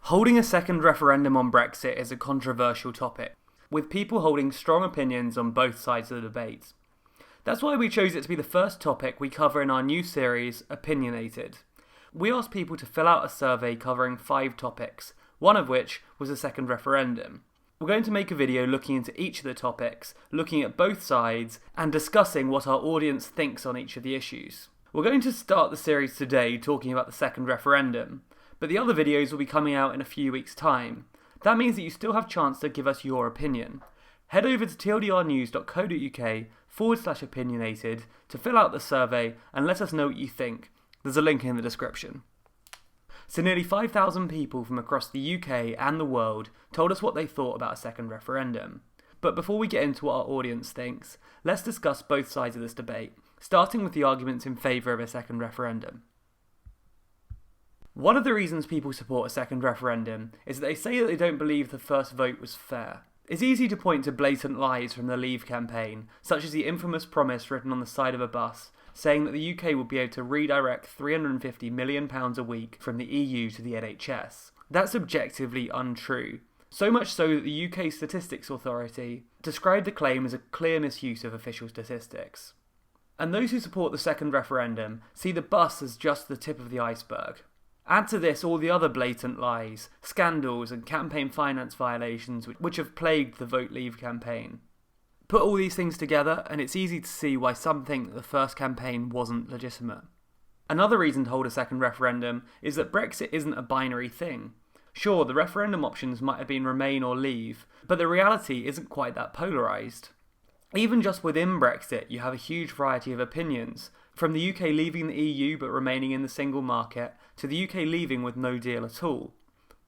Holding a second referendum on Brexit is a controversial topic, with people holding strong opinions on both sides of the debate. That's why we chose it to be the first topic we cover in our new series, Opinionated. We asked people to fill out a survey covering 5 topics, one of which was a second referendum. We're going to make a video looking into each of the topics, looking at both sides, and discussing what our audience thinks on each of the issues. We're going to start the series today talking about the second referendum, but the other videos will be coming out in a few weeks' time. That means that you still have a chance to give us your opinion. Head over to tldrnews.co.uk/opinionated to fill out the survey and let us know what you think. There's a link in the description. So nearly 5,000 people from across the UK and the world told us what they thought about a second referendum. But before we get into what our audience thinks, let's discuss both sides of this debate, starting with the arguments in favour of a second referendum. One of the reasons people support a second referendum is that they say that they don't believe the first vote was fair. It's easy to point to blatant lies from the Leave campaign, such as the infamous promise written on the side of a bus, saying that the UK would be able to redirect £350 million a week from the EU to the NHS. That's objectively untrue. So much so that the UK Statistics Authority described the claim as a clear misuse of official statistics. And those who support the second referendum see the bus as just the tip of the iceberg. Add to this all the other blatant lies, scandals and campaign finance violations which have plagued the Vote Leave campaign. Put all these things together and it's easy to see why some think that the first campaign wasn't legitimate. Another reason to hold a second referendum is that Brexit isn't a binary thing. Sure, the referendum options might have been Remain or Leave, but the reality isn't quite that polarised. Even just within Brexit, you have a huge variety of opinions, from the UK leaving the EU but remaining in the single market, to the UK leaving with no deal at all.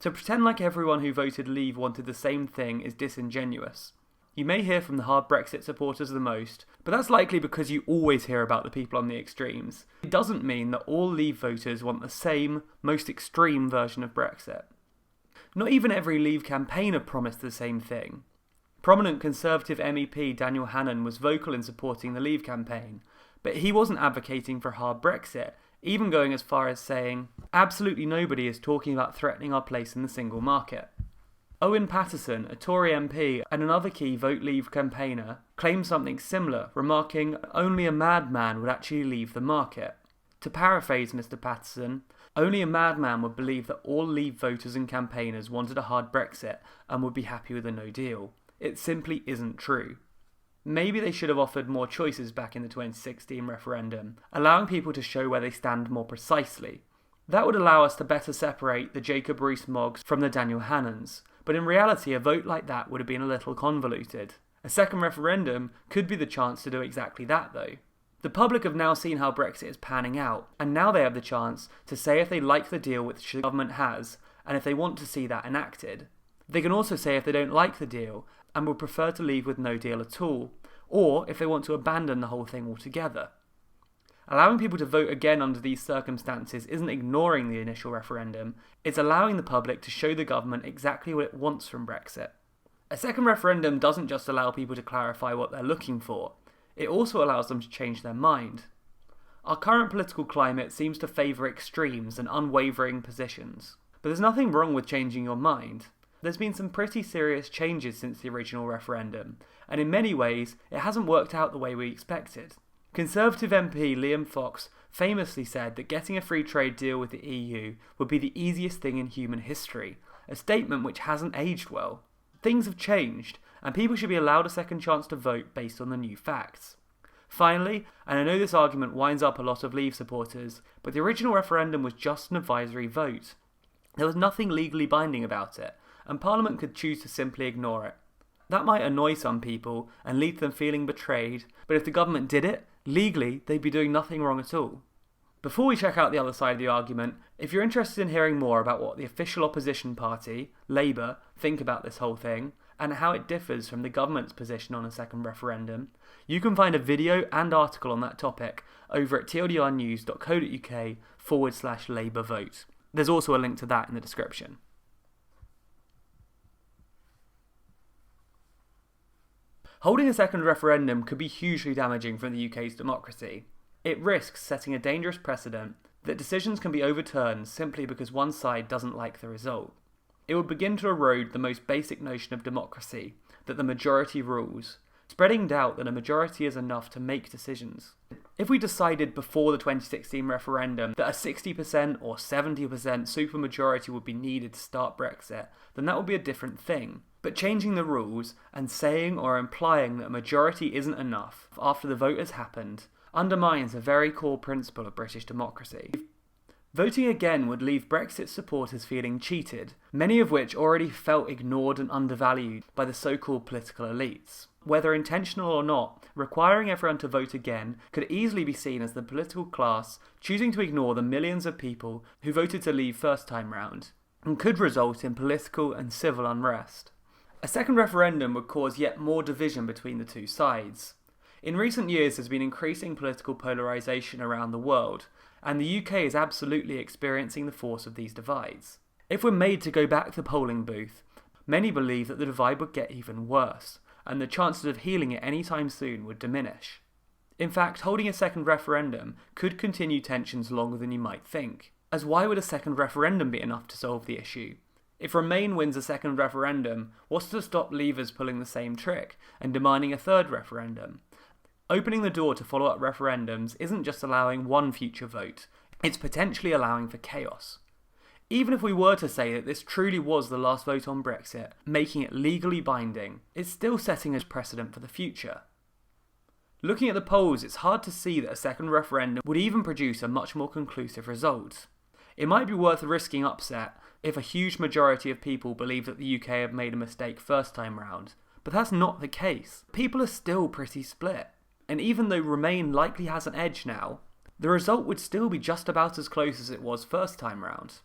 To pretend like everyone who voted Leave wanted the same thing is disingenuous. You may hear from the hard Brexit supporters the most, but that's likely because you always hear about the people on the extremes. It doesn't mean that all Leave voters want the same, most extreme version of Brexit. Not even every Leave campaigner promised the same thing. Prominent Conservative MEP Daniel Hannan was vocal in supporting the Leave campaign, but he wasn't advocating for hard Brexit, even going as far as saying, "Absolutely nobody is talking about threatening our place in the single market." Owen Paterson, a Tory MP and another key Vote Leave campaigner, claimed something similar, remarking, "Only a madman would actually leave the market." To paraphrase Mr Paterson, only a madman would believe that all Leave voters and campaigners wanted a hard Brexit and would be happy with a no deal. It simply isn't true. Maybe they should have offered more choices back in the 2016 referendum, allowing people to show where they stand more precisely. That would allow us to better separate the Jacob Rees-Moggs from the Daniel Hannans, but in reality a vote like that would have been a little convoluted. A second referendum could be the chance to do exactly that though. The public have now seen how Brexit is panning out, and now they have the chance to say if they like the deal which the government has, and if they want to see that enacted. They can also say if they don't like the deal, and would prefer to leave with no deal at all, or if they want to abandon the whole thing altogether. Allowing people to vote again under these circumstances isn't ignoring the initial referendum, it's allowing the public to show the government exactly what it wants from Brexit. A second referendum doesn't just allow people to clarify what they're looking for, it also allows them to change their mind. Our current political climate seems to favour extremes and unwavering positions, but there's nothing wrong with changing your mind. There's been some pretty serious changes since the original referendum, and in many ways it hasn't worked out the way we expected. Conservative MP Liam Fox famously said that getting a free trade deal with the EU would be the easiest thing in human history, a statement which hasn't aged well. Things have changed, and people should be allowed a second chance to vote based on the new facts. Finally, and I know this argument winds up a lot of Leave supporters, but the original referendum was just an advisory vote. There was nothing legally binding about it, and Parliament could choose to simply ignore it. That might annoy some people and lead to them feeling betrayed, but if the government did it, legally they'd be doing nothing wrong at all. Before we check out the other side of the argument, if you're interested in hearing more about what the official opposition party, Labour, think about this whole thing, and how it differs from the government's position on a second referendum, you can find a video and article on that topic over at tldrnews.co.uk/Labour vote. There's also a link to that in the description. Holding a second referendum could be hugely damaging for the UK's democracy. It risks setting a dangerous precedent that decisions can be overturned simply because one side doesn't like the result. it would begin to erode the most basic notion of democracy, that the majority rules, spreading doubt that a majority is enough to make decisions. If we decided before the 2016 referendum that a 60% or 70% supermajority would be needed to start Brexit, then that would be a different thing. But changing the rules and saying or implying that a majority isn't enough after the vote has happened undermines a very core principle of British democracy. Voting again would leave Brexit supporters feeling cheated, many of which already felt ignored and undervalued by the so-called political elites. Whether intentional or not, requiring everyone to vote again could easily be seen as the political class choosing to ignore the millions of people who voted to leave first time round, and could result in political and civil unrest. A second referendum would cause yet more division between the two sides. In recent years, there's been increasing political polarisation around the world, and the UK is absolutely experiencing the force of these divides. If we're made to go back to the polling booth, many believe that the divide would get even worse, and the chances of healing it anytime soon would diminish. In fact, holding a second referendum could continue tensions longer than you might think, as why would a second referendum be enough to solve the issue? If Remain wins a second referendum, what's to stop Leavers pulling the same trick and demanding a third referendum? Opening the door to follow-up referendums isn't just allowing one future vote, it's potentially allowing for chaos. Even if we were to say that this truly was the last vote on Brexit, making it legally binding, it's still setting a precedent for the future. Looking at the polls, it's hard to see that a second referendum would even produce a much more conclusive result. It might be worth risking upset if a huge majority of people believe that the UK have made a mistake first time round, but that's not the case. People are still pretty split. And even though Remain likely has an edge now, the result would still be just about as close as it was first time round.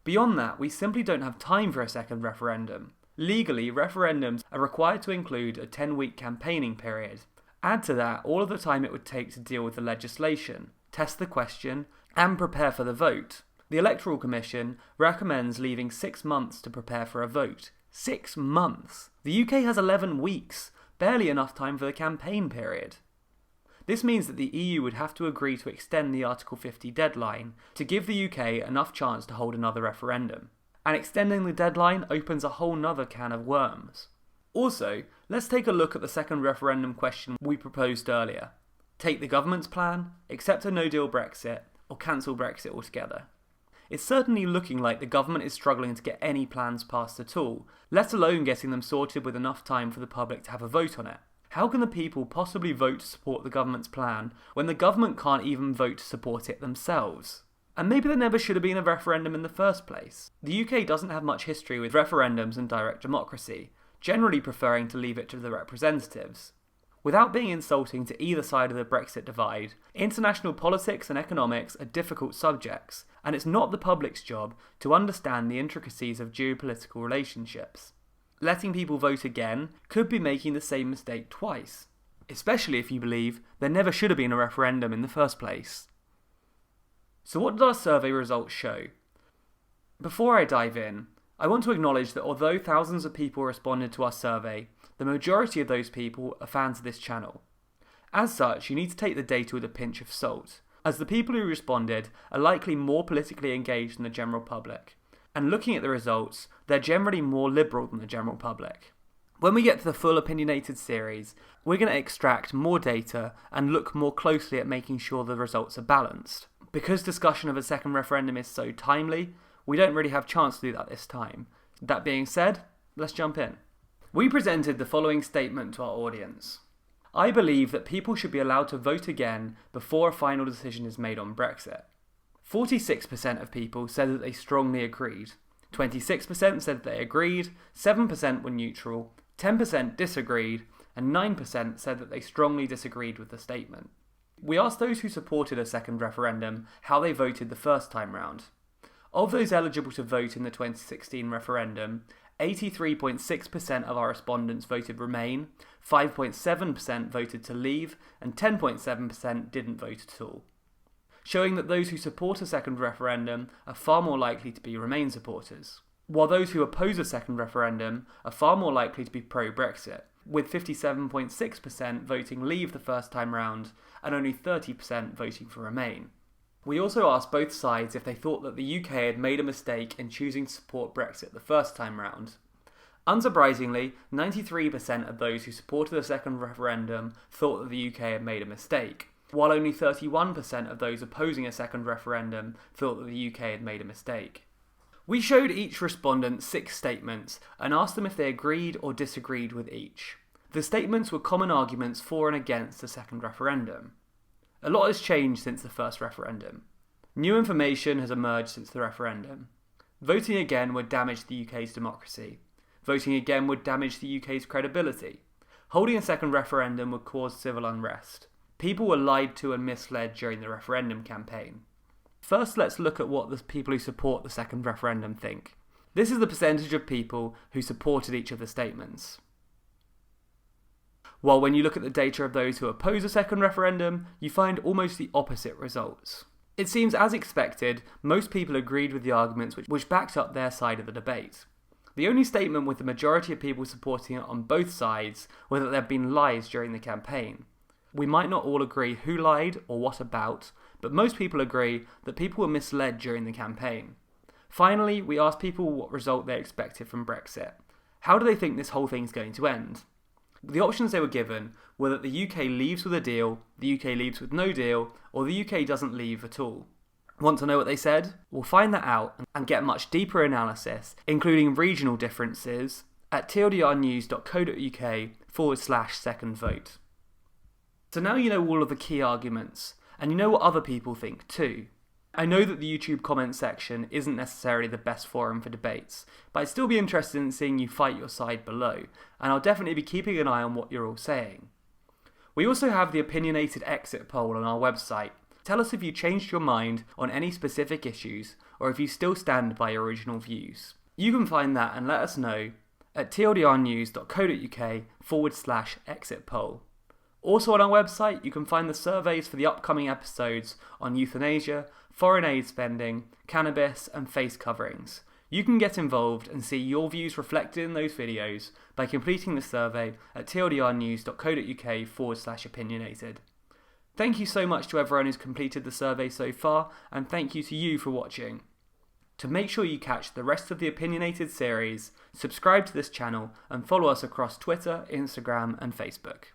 Beyond that, we simply don't have time for a second referendum. Legally, referendums are required to include a 10-week campaigning period. Add to that all of the time it would take to deal with the legislation, test the question, and prepare for the vote. The Electoral Commission recommends leaving 6 months to prepare for a vote. 6 months! The UK has 11 weeks, barely enough time for the campaign period. This means that the EU would have to agree to extend the Article 50 deadline to give the UK enough chance to hold another referendum. And extending the deadline opens a whole nother can of worms. Also, let's take a look at the second referendum question we proposed earlier. Take the government's plan, accept a no-deal Brexit, or cancel Brexit altogether. It's certainly looking like the government is struggling to get any plans passed at all, let alone getting them sorted with enough time for the public to have a vote on it. How can the people possibly vote to support the government's plan when the government can't even vote to support it themselves? And maybe there never should have been a referendum in the first place. The UK doesn't have much history with referendums and direct democracy, generally preferring to leave it to the representatives. Without being insulting to either side of the Brexit divide, international politics and economics are difficult subjects, and it's not the public's job to understand the intricacies of geopolitical relationships. Letting people vote again could be making the same mistake twice, especially if you believe there never should have been a referendum in the first place. So what did our survey results show? Before I dive in, I want to acknowledge that although thousands of people responded to our survey, the majority of those people are fans of this channel. As such, you need to take the data with a pinch of salt, as the people who responded are likely more politically engaged than the general public. And looking at the results, they're generally more liberal than the general public. When we get to the full Opinionated series, we're going to extract more data and look more closely at making sure the results are balanced. Because discussion of a second referendum is so timely, we don't really have a chance to do that this time. That being said, let's jump in. We presented the following statement to our audience. I believe that people should be allowed to vote again before a final decision is made on Brexit. 46% of people said that they strongly agreed, 26% said they agreed, 7% were neutral, 10% disagreed, and 9% said that they strongly disagreed with the statement. We asked those who supported a second referendum how they voted the first time round. Of those eligible to vote in the 2016 referendum, 83.6% of our respondents voted Remain, 5.7% voted to leave, and 10.7% didn't vote at all, showing that those who support a second referendum are far more likely to be Remain supporters, while those who oppose a second referendum are far more likely to be pro-Brexit, with 57.6% voting Leave the first time round and only 30% voting for Remain. We also asked both sides if they thought that the UK had made a mistake in choosing to support Brexit the first time round. Unsurprisingly, 93% of those who supported the second referendum thought that the UK had made a mistake, while only 31% of those opposing a second referendum thought that the UK had made a mistake. We showed each respondent 6 statements and asked them if they agreed or disagreed with each. The statements were common arguments for and against the second referendum. A lot has changed since the first referendum. New information has emerged since the referendum. Voting again would damage the UK's democracy. Voting again would damage the UK's credibility. Holding a second referendum would cause civil unrest. People were lied to and misled during the referendum campaign. First, let's look at what the people who support the second referendum think. This is the percentage of people who supported each of the statements. While when you look at the data of those who oppose a second referendum, you find almost the opposite results. It seems, as expected, most people agreed with the arguments which backed up their side of the debate. The only statement with the majority of people supporting it on both sides was that there had been lies during the campaign. We might not all agree who lied or what about, but most people agree that people were misled during the campaign. Finally, we asked people what result they expected from Brexit. How do they think this whole thing's going to end? The options they were given were that the UK leaves with a deal, the UK leaves with no deal, or the UK doesn't leave at all. Want to know what they said? We'll find that out and get much deeper analysis, including regional differences, at tldrnews.co.uk/second vote. So now you know all of the key arguments, and you know what other people think too. I know that the YouTube comment section isn't necessarily the best forum for debates, but I'd still be interested in seeing you fight your side below, and I'll definitely be keeping an eye on what you're all saying. We also have the Opinionated exit poll on our website. Tell us if you changed your mind on any specific issues, or if you still stand by your original views. You can find that and let us know at tldrnews.co.uk/exit poll. Also on our website, you can find the surveys for the upcoming episodes on euthanasia, foreign aid spending, cannabis, and face coverings. You can get involved and see your views reflected in those videos by completing the survey at tldrnews.co.uk/opinionated. Thank you so much to everyone who's completed the survey so far, and thank you to you for watching. To make sure you catch the rest of the Opinionated series, subscribe to this channel and follow us across Twitter, Instagram, and Facebook.